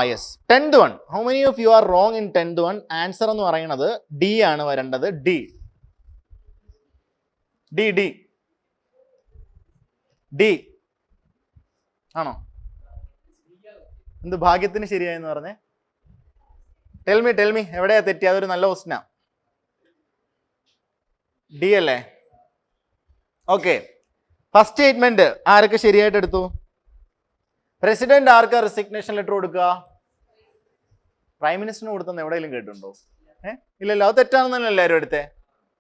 Yes 10th one. How many of you are wrong in 10th one? Answer എന്ന് പറയുന്നത് D ആണ് വരേണ്ടത്. D D D D ആണോ? എന്ത് ഭാഗ്യത്തിന് ശരിയായെന്ന് പറഞ്ഞേ? ടെൽമി എവിടെയാ തെറ്റി? അതൊരു നല്ല ക്വസ്റ്റ്യനാ. ഡി അല്ലേ? ഓക്കെ, ഫസ്റ്റ് സ്റ്റേറ്റ്മെന്റ് ആരൊക്കെ ശരിയായിട്ട് എടുത്തു? പ്രസിഡന്റ് ആർക്കാ റെസിഗ്നേഷൻ ലെറ്റർ കൊടുക്കുക? പ്രൈം മിനിസ്റ്ററിന് കൊടുത്തെന്ന് എവിടെയെങ്കിലും കേട്ടിട്ടുണ്ടോ? ഇല്ലല്ലോ, അത് തെറ്റാണെന്നല്ലോ എല്ലാവരും എടുത്തേ.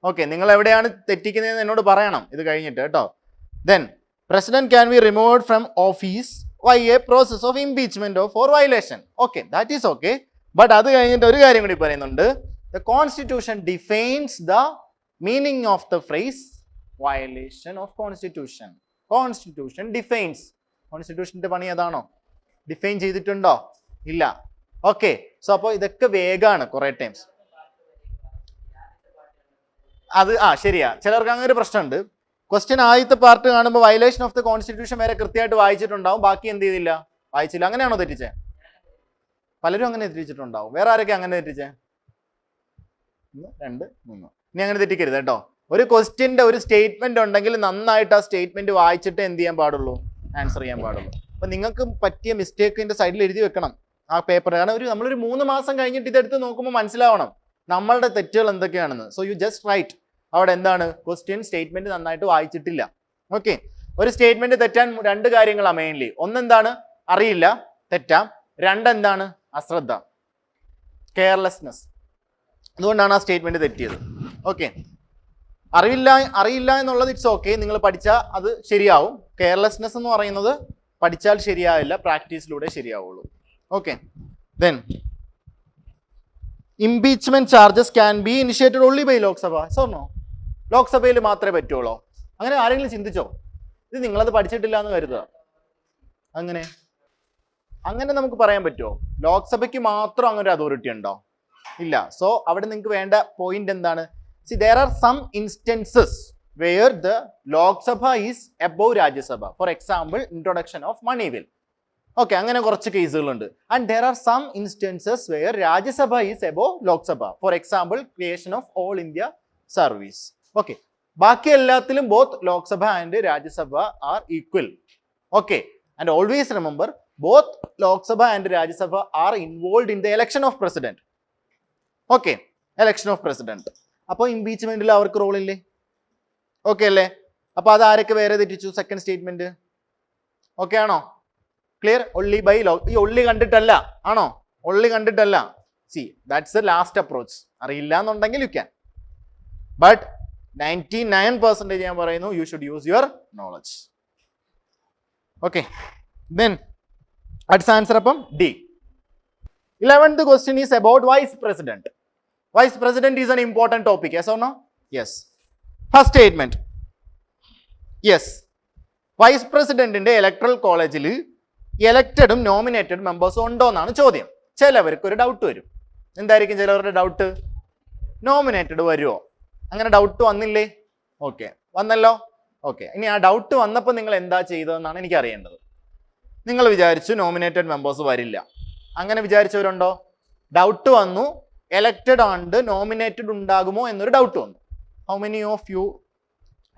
ഓക്കെ, നിങ്ങൾ എവിടെയാണ് തെറ്റിക്കുന്നതെന്ന് എന്നോട് പറയണം ഇത് കഴിഞ്ഞിട്ട് കേട്ടോ. Then president can be removed from office by a process of impeachment of for violation. Okay, that is okay. But അത് കഴിഞ്ഞിട്ട് ഒരു കാര്യം കൂടി പറയുന്നുണ്ട്. The constitution defines the meaning of the phrase violation of constitution. Constitution defines. കോൺസ്റ്റിറ്റ്യൂഷന്റെ പണി അതാണോ? Define ചെയ്തിട്ടുണ്ടോ? ഇല്ല. ഓക്കെ, സോ അപ്പോൾ ഇതൊക്കെ വേഗമാണ് കുറെ ടൈംസ്. അത് ശരിയാ, ചിലർക്ക് അങ്ങനെ ഒരു പ്രശ്നമുണ്ട്. ക്വസ്റ്റ്യൻ ആദ്യത്തെ പാർട്ട് കാണുമ്പോൾ വയലേഷൻ ഓഫ് ദ കോൺസ്റ്റിറ്റ്യൂഷൻ വരെ കൃത്യമായിട്ട് വായിച്ചിട്ടുണ്ടാവും, ബാക്കി എന്ത് ചെയ്തില്ല, വായിച്ചില്ല. അങ്ങനെയാണോ തെറ്റിച്ചേ? പലരും അങ്ങനെ തെറ്റിച്ചിട്ടുണ്ടാവും. വേറെ ആരൊക്കെ അങ്ങനെ തെറ്റിച്ചേ? 1 2 3. ഇനി അങ്ങനെ തെറ്റിക്കരുത് കേട്ടോ. ഒരു ക്വസ്റ്റ്യൻ്റെ ഒരു സ്റ്റേറ്റ്മെന്റ് ഉണ്ടെങ്കിൽ നന്നായിട്ട് ആ സ്റ്റേറ്റ്മെന്റ് വായിച്ചിട്ട് എന്ത് ചെയ്യാൻ പാടുള്ളൂ, ആൻസർ ചെയ്യാൻ പാടുള്ളൂ. അപ്പൊ നിങ്ങൾക്ക് പറ്റിയ മിസ്റ്റേക്കിന്റെ സൈഡിൽ എഴുതി വെക്കണം ആ പേപ്പർ. കാരണം നമ്മളൊരു 3 മാസം കഴിഞ്ഞിട്ട് ഇതെടുത്ത് നോക്കുമ്പോൾ മനസ്സിലാവണം നമ്മളുടെ തെറ്റുകൾ എന്തൊക്കെയാണെന്ന്. സോ യു ജസ്റ്റ് റൈറ്റ് അവിടെ എന്താണ് ക്വസ്റ്റ്യൻ സ്റ്റേറ്റ്മെന്റ് നന്നായിട്ട് വായിച്ചിട്ടില്ല. ഓക്കെ, ഒരു സ്റ്റേറ്റ്മെന്റ് തെറ്റാൻ 2 കാര്യങ്ങളാണ് മെയിൻലി. ഒന്നെന്താണ്, അറിയില്ല, തെറ്റാം. 2 എന്താണ്, അശ്രദ്ധ, കെയർലെസ്നെസ്. അതുകൊണ്ടാണ് ആ സ്റ്റേറ്റ്മെന്റ് തെറ്റിയത്. ഓക്കെ, അറിയില്ല എന്നുള്ളത് ഇറ്റ്സ് ഓക്കെ, നിങ്ങൾ പഠിച്ചാൽ അത് ശരിയാവും. കെയർലെസ്നെസ് എന്ന് പറയുന്നത് പഠിച്ചാൽ ശരിയാവില്ല, പ്രാക്ടീസിലൂടെ ശരിയാവുള്ളൂ. Okay, then impeachment charges can be initiated only by Lok Sabha. സോർണോ? ലോക്സഭയിൽ മാത്രമേ പറ്റുള്ളൂ? അങ്ങനെ ആരെങ്കിലും ചിന്തിച്ചോ? ഇത് നിങ്ങളത് പഠിച്ചിട്ടില്ല എന്ന് കരുതുക. അങ്ങനെ നമുക്ക് പറയാൻ പറ്റുമോ? ലോക്സഭയ്ക്ക് മാത്രം അങ്ങനെ ഒരു അതോറിറ്റി ഉണ്ടോ? ഇല്ല. സോ അവിടെ നിങ്ങൾക്ക് വേണ്ട പോയിന്റ് എന്താണ്? See, there are some instances where the Lok Sabha is above Rajya Sabha. For example, introduction of money bill. Okay, അങ്ങനെ കുറച്ച് കേസുകളുണ്ട്. And there are some instances where Rajya Sabha is above Lok Sabha. For example, creation of All India Service. Okay, ബാക്കി എല്ലാത്തിലും both Lok Sabha and Rajya Sabha are equal. Okay, and always remember both Lok Sabha and Rajya Sabha are involved in the election of president. Okay, election of president. അപ്പോൾ ഇംപീച്ച്മെന്റിൽ അവർക്ക് role ഇല്ലേ? Okay അല്ലേ? അപ്പോൾ അത് ആരൊക്കെ വേറെ തെറ്റിച്ചു? Second statement. Okay ആണോ? ക്ലിയർ? Only by law. ഈ ഒള്ളി കണ്ടിട്ടല്ല ആണോ? ഒള്ളി കണ്ടിട്ടല്ല. C, that's the last approach. അറിയില്ല എന്നുണ്ടെങ്കിൽ യു ക്യാൻ, ബട്ട് 99% ഞാൻ പറയുന്നു you should use your knowledge. Okay, then അടുത്ത ആൻസർ അപ്പം D. 11th question is about vice president. Vice president is an important topic, yes or no? Yes. First statement. Yes. Vice president in the electoral college elected nominated members ഉണ്ടോ എന്നാണ് ചോദ്യം. ചിലവർക്ക് ഒരു doubt വരും. എന്തായിരിക്കും ചിലവരുടെ doubt? Nominated വരുമോ? അങ്ങനെ ഡൗട്ട് വന്നില്ലേ? ഓക്കെ, വന്നല്ലോ. ഓക്കെ, ഇനി ആ ഡൗട്ട് വന്നപ്പോൾ നിങ്ങൾ എന്താ ചെയ്തതെന്നാണ് എനിക്ക് അറിയേണ്ടത്. നിങ്ങൾ വിചാരിച്ചു നോമിനേറ്റഡ് മെമ്പേഴ്സ് വരില്ല, അങ്ങനെ വിചാരിച്ചവരുണ്ടോ? ഡൗട്ട് വന്നു, എലക്റ്റഡ് ആണ്ട് നോമിനേറ്റഡ് ഉണ്ടാകുമോ എന്നൊരു ഡൗട്ട് വന്നു. How many of you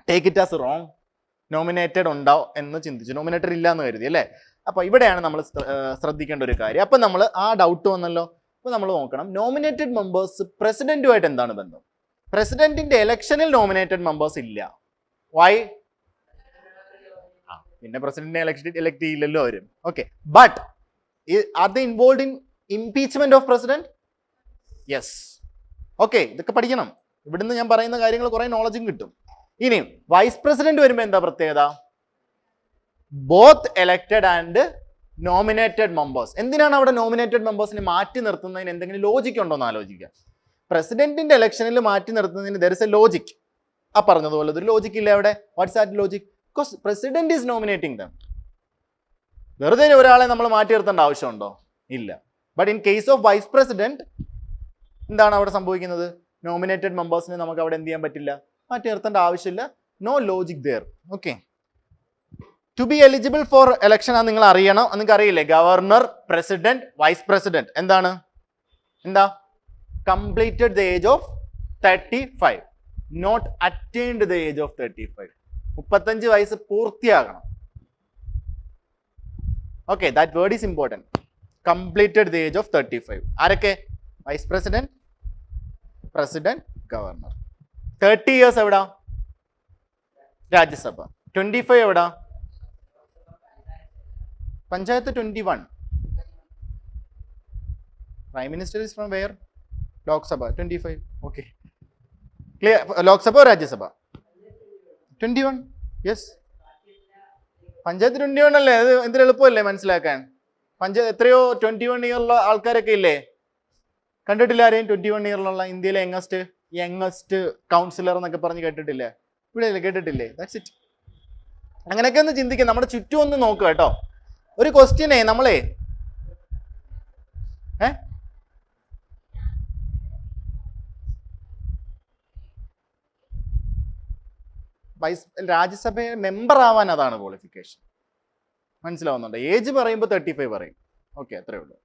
take it as wrong? Nominated ഉണ്ടാവും എന്ന് ചിന്തിച്ചു, നോമിനേറ്റഡ് ഇല്ല എന്ന് കരുതി അല്ലേ? അപ്പോൾ ഇവിടെയാണ് നമ്മൾ ശ്രദ്ധിക്കേണ്ട ഒരു കാര്യം. അപ്പം നമ്മൾ ആ ഡൗട്ട് വന്നല്ലോ. അപ്പോൾ നമ്മൾ നോക്കണം നോമിനേറ്റഡ് മെമ്പേഴ്സ് പ്രസിഡന്റുമായിട്ട് എന്താണ് ബന്ധം? പ്രസിഡന്റിന്റെ ഇലക്ഷനിൽ നോമിനേറ്റഡ് മെമ്പേഴ്സ് ഇല്ല. വൈ? പിന്നെ പ്രസിഡന്റിനെ എലക്ട് ചെയ്യില്ലല്ലോ അവരും. Okay, but are they involve in impeachment of president? Yes. Okay, ഇതൊക്കെ പഠിക്കണം. ഇവിടുന്ന് ഞാൻ പറയുന്ന കാര്യങ്ങൾ കുറെ നോളജും കിട്ടും. ഇനി വൈസ് പ്രസിഡന്റ് വരുമ്പോൾ എന്താ പ്രത്യേകത? Both elected and nominated members. എന്തിനാണ് അവിടെ നോമിനേറ്റഡ് മെമ്പേഴ്സിനെ മാറ്റി നിർത്തുന്നതിന് എന്തെങ്കിലും ലോജിക് ഉണ്ടോ എന്ന് ആലോചിക്കുക. പ്രസിഡന്റിന്റെ ഇലക്ഷനിൽ മാറ്റി നിർത്തുന്നതിന് ദർ ഇസ് എ ലോജിക്. ആ പറഞ്ഞതുപോലെ ഒരു ലോജിക് ഇല്ല അവിടെ. What's that logic? Because president is nominating them. വെറുതെ ഒരാളെ നമ്മൾ മാറ്റി നിർത്തേണ്ട ആവശ്യമുണ്ടോ? ഇല്ല. But in case of vice president എന്താണ് അവിടെ സംഭവിക്കുന്നത്? നോമിനേറ്റഡ് മെമ്പേഴ്സിനെ നമുക്ക് അവിടെ എന്ത് ചെയ്യാൻ പറ്റില്ല, മാറ്റി നിർത്തേണ്ട ആവശ്യമില്ല. No logic there. Okay, to be eligible for election അത് നിങ്ങൾ അറിയണം. നിങ്ങൾക്ക് അറിയില്ലേ, ഗവർണർ, പ്രസിഡന്റ്, വൈസ് പ്രസിഡന്റ് എന്താണ്, എന്താ, completed the age of 35, not attained the age of 35. 35 വയസ്സ് പൂർത്തിയാകണം. Okay, that word is important. Completed the age of 35. ആരൊക്കെ? Vice president, president, governor. 30 years എവിടാ? രാജ്യസഭ. 25 എവിടാ? Panchayat. 21. Prime minister is from where? Lok Sabha. 25. Okay, clear. Lok Sabha, Rajya Sabha 21. Yes, panchayat 21 അല്ലേ? അത് എന്തൊരു എളുപ്പമല്ലേ മനസ്സിലാക്കാൻ. പഞ്ചായത്ത് എത്രയോ 21 ഇയറുള്ള ആൾക്കാരൊക്കെ ഇല്ലേ? കണ്ടിട്ടില്ല ആരെയും 21 ഇയറിലുള്ള ഇന്ത്യയിലെ യങ്ങസ്റ്റ് കൗൺസിലർ എന്നൊക്കെ പറഞ്ഞ് കേട്ടിട്ടില്ലേ? ഇവിടെ കേട്ടിട്ടില്ലേ? That's it. അങ്ങനെയൊക്കെ ഒന്ന് ചിന്തിക്കുക, നമ്മുടെ ചുറ്റും ഒന്ന് നോക്കുക കേട്ടോ. ഒരു ക്വസ്റ്റ്യനെ നമ്മളെ രാജ്യസഭ മെമ്പർ ആവാൻ അതാണ് ക്വാളിഫിക്കേഷൻ. മനസ്സിലാവുന്നുണ്ട്? ഏജ് പറയുമ്പോൾ 35 പറയും. ഓക്കെ, അത്രേ ഉള്ളൂ.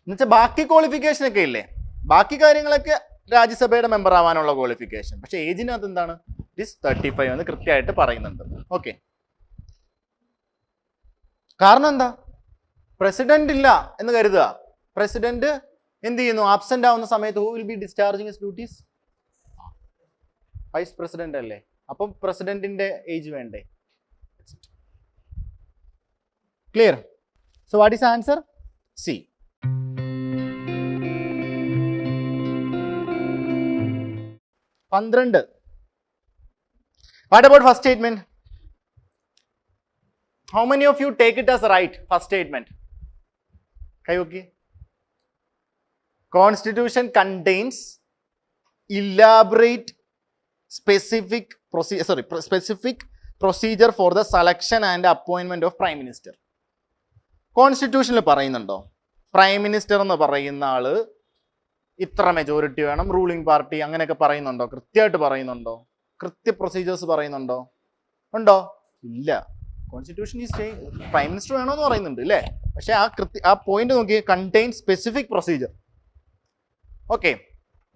എന്നുവെച്ചാൽ ബാക്കി ക്വാളിഫിക്കേഷൻ ഒക്കെ ഇല്ലേ, ബാക്കി കാര്യങ്ങളൊക്കെ രാജ്യസഭയുടെ മെമ്പർ ആവാനുള്ള ക്വാളിഫിക്കേഷൻ. പക്ഷെ ഏജിനകത്ത് എന്താണ്, ഇറ്റ് ഈസ് 35 എന്ന് കൃത്യമായിട്ട് പറയുന്നുണ്ട്. ഓക്കെ, കാരണം എന്താ, പ്രസിഡന്റ് ഇല്ല എന്ന് കരുതുക. പ്രസിഡന്റ് എന്ത് ചെയ്യുന്നു? ആബ്സെന്റ് ആവുന്ന സമയത്ത് who will be discharging his duties? Vice president അല്ലേ? അപ്പം പ്രസിഡന്റിന്റെ ഏജ് വേണ്ടേ? Clear? So what is answer? C. What about first statement? How many of you take it as right? First statement. Okay. Constitution contains elaborate specific procedure for the selection and appointment of Prime Minister. കോൺസ്റ്റിറ്റ്യൂഷനിൽ പറയുന്നുണ്ടോ prime minister എന്ന് പറയുന്ന ആള് ഇത്ര majority വേണം, ruling party അങ്ങനെയൊക്കെ പറയുന്നുണ്ടോ? കൃത്യമായിട്ട് പറയുന്നുണ്ടോ? കൃത്യ പ്രൊസീജിയേഴ്സ് പറയുന്നുണ്ടോ? ഉണ്ടോ? ഇല്ല. കോൺസ്റ്റിറ്റ്യൂഷൻ ഈസ് പ്രൈം മിനിസ്റ്റർ വേണമെന്ന് പറയുന്നുണ്ട് അല്ലേ? പക്ഷെ ആ പോയിന്റ് നോക്കി, കണ്ടെയ്ൻ സ്പെസിഫിക് പ്രൊസീജിയർ. ഓക്കെ,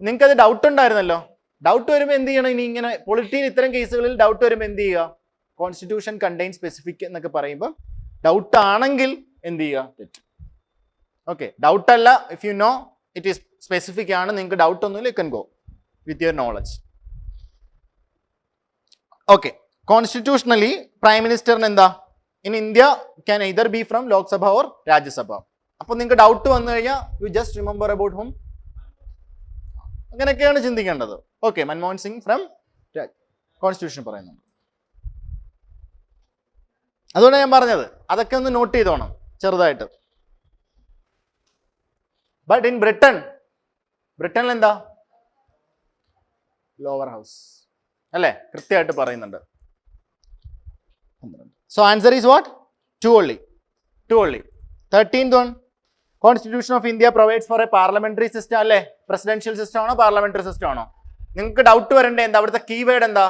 നിങ്ങൾക്കത് ഡൗട്ട് ഉണ്ടായിരുന്നല്ലോ. ഡൗട്ട് വരുമ്പോൾ എന്ത് ചെയ്യണം? ഇനി ഇങ്ങനെ പൊളിറ്റിയിൽ ഇത്തരം കേസുകളിൽ ഡൗട്ട് വരുമ്പോൾ എന്ത് ചെയ്യുക? കോൺസ്റ്റിറ്റ്യൂഷൻ കണ്ടെയ്ൻ സ്പെസിഫിക് എന്നൊക്കെ പറയുമ്പോൾ ഡൗട്ട് ആണെങ്കിൽ എന്ത് ചെയ്യുക? തെറ്റ്. ഓക്കെ, ഡൗട്ട് അല്ല, if you know it is specific ആണ്, നിങ്ങൾക്ക് ഡൗട്ട് ഒന്നുമില്ല, you can go with your knowledge. Okay, constitutionally prime മിനിസ്റ്ററിന് എന്താ, in India can either be from Lok Sabha or Rajya Sabha. അപ്പൊ നിങ്ങൾക്ക് ഡൗട്ട് വന്നു കഴിഞ്ഞാൽ you just remember about hmm. അങ്ങനെയൊക്കെയാണ് ചിന്തിക്കേണ്ടത്. Okay, Manmohan Singh from constitution പറയുന്നുണ്ട്. അതുകൊണ്ട് ഞാൻ പറഞ്ഞത് അതൊക്കെ ഒന്ന് നോട്ട് ചെയ്തോണം ചെറുതായിട്ട്. ബട്ട് ഇൻ ബ്രിട്ടനിൽ എന്താ, ലോവർ ഹൗസ് അല്ലേ? കൃത്യമായിട്ട് പറയുന്നുണ്ട്. So answer is what? Two only. 13th one, constitution of India provides for a parliamentary system അല്ലേ? പ്രസിഡൻഷ്യൽ സിസ്റ്റം ആണോ പാർലമെന്ററി സിസ്റ്റം ആണോ? നിങ്ങൾക്ക് ഡൗട്ട് വരണ്ടേ എന്താ അവിടുത്തെ കീവേഡ് എന്താ?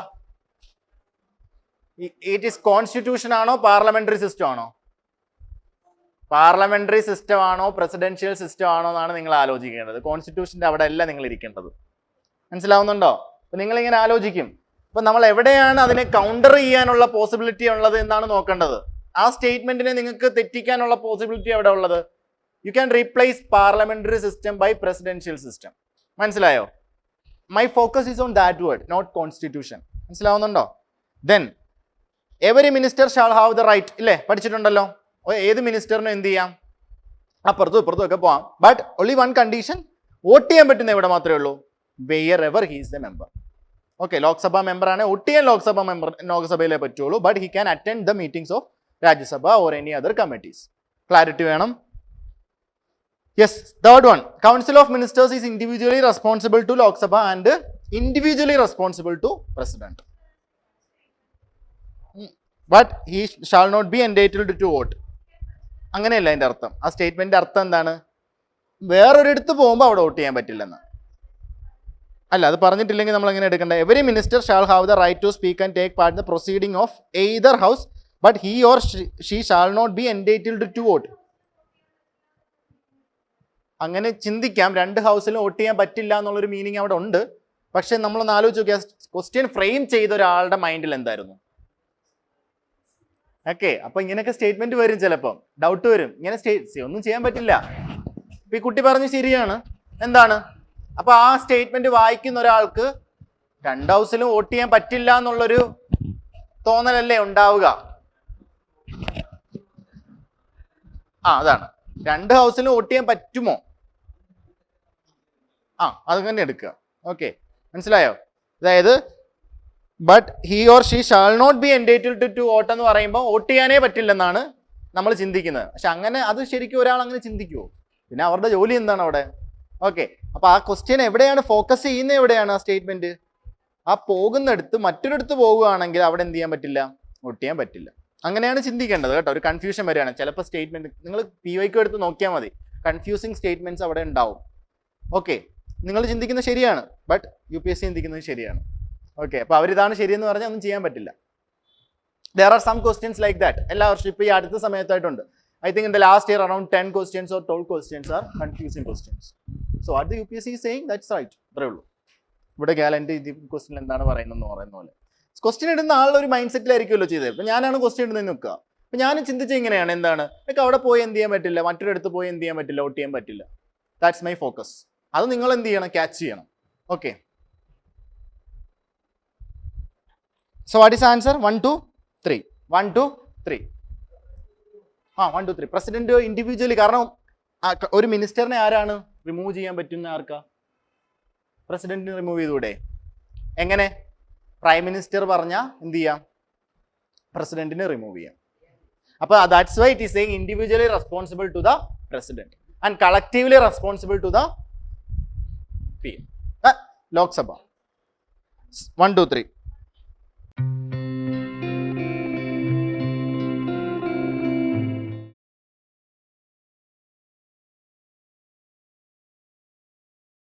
ഇറ്റ് ഈസ് കോൺസ്റ്റിറ്റ്യൂഷൻ ആണോ പാർലമെന്ററി സിസ്റ്റം ആണോ? പാർലമെന്ററി സിസ്റ്റം ആണോ പ്രസിഡൻഷ്യൽ സിസ്റ്റം ആണോ എന്നാണ് നിങ്ങൾ ആലോചിക്കേണ്ടത്. കോൺസ്റ്റിറ്റ്യൂഷന്റെ അവിടെ അല്ല നിങ്ങൾ ഇരിക്കേണ്ടത്. മനസ്സിലാവുന്നുണ്ടോ? അപ്പൊ നിങ്ങൾ ഇങ്ങനെ ആലോചിക്കും, അപ്പൊ നമ്മൾ എവിടെയാണ് അതിനെ കൗണ്ടർ ചെയ്യാനുള്ള പോസിബിലിറ്റി ഉള്ളത് എന്നാണ് നോക്കേണ്ടത്. ആ സ്റ്റേറ്റ്മെന്റിനെ നിങ്ങൾക്ക് തെറ്റിക്കാനുള്ള പോസിബിലിറ്റി എവിടെ ഉള്ളത്? You can replace parliamentary system by presidential system. മനസ്സിലായോ? My focus is on that word, not constitution. മനസ്സിലാവുന്നുണ്ടോ? Then every minister shall have the right, ഇല്ലേ? പഠിച്ചിട്ടുണ്ടല്ലോ. ഏത് മിനിസ്റ്ററിനും എന്ത് ചെയ്യാം? അപ്പുറത്തും ഇപ്പുറത്തും ഒക്കെ പോവാം. But only one condition, vote ചെയ്യാൻ പറ്റുന്ന ഇവിടെ മാത്രമേ ഉള്ളൂ. Wherever he is the member. Okay, Lok Sabha member ആണ്, വോട്ട് ചെയ്യാൻ ലോക്സഭയിലേ പറ്റുള്ളൂ. But he can attend the meetings of Rajya Sabha or any other committees. Clarity വേണം. Yes, third one, council of ministers is individually responsible to Lok Sabha and individually responsible to president. But he shall not be entitled to vote. അങ്ങനെയല്ല അതിൻ്റെ അർത്ഥം. ആ സ്റ്റേറ്റ്മെന്റിന്റെ അർത്ഥം എന്താണ്? വേറൊരിടത്ത് പോകുമ്പോൾ അവിടെ വോട്ട് ചെയ്യാൻ പറ്റില്ലെന്ന്. അല്ല, അത് പറഞ്ഞിട്ടില്ലെങ്കിൽ നമ്മൾ എങ്ങനെ എടുക്കേണ്ട? Every minister shall have the right to speak and take part in the proceeding of either house, but he or she shall not be entitled to vote. അങ്ങനെ ചിന്തിക്കാം, രണ്ട് ഹൗസിലും വോട്ട് ചെയ്യാൻ പറ്റില്ല എന്നുള്ളൊരു മീനിങ് അവിടെ ഉണ്ട്. പക്ഷെ നമ്മളൊന്ന് ആലോചിച്ച് നോക്കിയാൽ ക്വസ്റ്റ്യൻ ഫ്രെയിം ചെയ്ത ഒരാളുടെ മൈൻഡിൽ എന്തായിരുന്നു? ഓക്കെ, അപ്പൊ ഇങ്ങനെയൊക്കെ സ്റ്റേറ്റ്മെന്റ് വരും, ചിലപ്പം ഡൗട്ട് വരും. ഇങ്ങനെ ഒന്നും ചെയ്യാൻ പറ്റില്ല. ഇപ്പൊ ഈ കുട്ടി പറഞ്ഞ് ശരിയാണ്. എന്താണ്? അപ്പൊ ആ സ്റ്റേറ്റ്മെന്റ് വായിക്കുന്ന ഒരാൾക്ക് രണ്ട് ഹൗസിലും വോട്ട് ചെയ്യാൻ പറ്റില്ല എന്നുള്ളൊരു തോന്നലല്ലേ ഉണ്ടാവുക? അതാണ്. രണ്ട് ഹൗസിലും വോട്ട് ചെയ്യാൻ പറ്റുമോ? അത് തന്നെ എടുക്കുക. ഓക്കെ, മനസ്സിലായോ? അതായത് but he or she shall not be entitled to vote എന്ന് പറയുമ്പോൾ വോട്ട് ചെയ്യാനേ പറ്റില്ലെന്നാണ് നമ്മൾ ചിന്തിക്കുന്നത്. പക്ഷെ അങ്ങനെ അത് ശരിക്കും ഒരാൾ അങ്ങനെ ചിന്തിക്കുമോ? പിന്നെ അവരുടെ ജോലി എന്താണ് അവിടെ? ഓക്കെ, അപ്പൊ ആ ക്വസ്റ്റ്യൻ എവിടെയാണ് ഫോക്കസ് ചെയ്യുന്നത്? എവിടെയാണ് ആ സ്റ്റേറ്റ്മെന്റ്? ആ പോകുന്നിടത്ത് മറ്റൊരിടത്ത് പോകുകയാണെങ്കിൽ അവിടെ എന്ത് ചെയ്യാൻ പറ്റില്ല? വോട്ട് ചെയ്യാൻ പറ്റില്ല. അങ്ങനെയാണ് ചിന്തിക്കേണ്ടത് കേട്ടോ. ഒരു കൺഫ്യൂഷൻ വരികയാണ് ചിലപ്പോൾ സ്റ്റേറ്റ്മെന്റ്. നിങ്ങൾ PYQ എടുത്ത് നോക്കിയാൽ മതി, കൺഫ്യൂസിങ് സ്റ്റേറ്റ്മെന്റ്സ് അവിടെ ഉണ്ടാവും. ഓക്കെ, നിങ്ങൾ ചിന്തിക്കുന്നത് ശരിയാണ്, ബട്ട് UPSC ചിന്തിക്കുന്നത് ശരിയാണ്. ഓക്കെ, അപ്പോൾ അവരിതാണ് ശരിയെന്ന് പറഞ്ഞാൽ ഒന്നും ചെയ്യാൻ പറ്റില്ല. There are some questions like that. എല്ലാ വർഷവും ഇപ്പോൾ ഈ അടുത്ത സമയത്തായിട്ടുണ്ട്. I think in the last year around 10 questions or 12 questions are confusing questions. So what the UPSC is saying, that's right. അത്രേ ഉള്ളൂ. ഇവിടെ ഗ്യാലൻ്റ് ഇത് ക്വസ്റ്റ്യൻ എന്താണ് പറയുന്നതെന്ന് പറയുന്ന പോലെ ക്വസ്റ്റ്യൻ ഇടുന്ന ആളുടെ ഒരു മൈൻഡ് സെറ്റിലായിരിക്കുമല്ലോ ചെയ്തത്. ഇപ്പം ഞാനാണ് ക്വസ്റ്റ്യൻ ഇടുന്നതെന്ന് നോക്കുക. അപ്പം ഞാൻ ചിന്തിച്ച ഇങ്ങനെയാണ്, എന്താണ് എനിക്ക് അവിടെ പോയി എന്ത് ചെയ്യാൻ പറ്റില്ല, മറ്റൊരിടത്ത് പോയി എന്ത് ചെയ്യാൻ പറ്റില്ല, വോട്ട് ചെയ്യാൻ പറ്റില്ല. That's my focus. അത് നിങ്ങൾ എന്ത് ചെയ്യണം? ക്യാച്ച് ചെയ്യണം. Okay, so what is answer? 1 2 3. 1 2 3. 1 2 3. President individually, കാരണം ഒരു മിനിസ്റ്ററിനെ ആരാണ് റിമൂവ് ചെയ്യാൻ പറ്റുന്ന? ആർക്കാ? പ്രസിഡന്റിന് റിമൂവ് ചെയ്തൂടെ? എങ്ങനെ? പ്രൈം മിനിസ്റ്റർ പറഞ്ഞാൽ എന്ത് ചെയ്യാം? പ്രസിഡന്റിനെ റിമൂവ് ചെയ്യാം. അപ്പൊ that's why it is saying individually responsible to the president and collectively responsible to the PM. Lok Sabha. 1 2 3.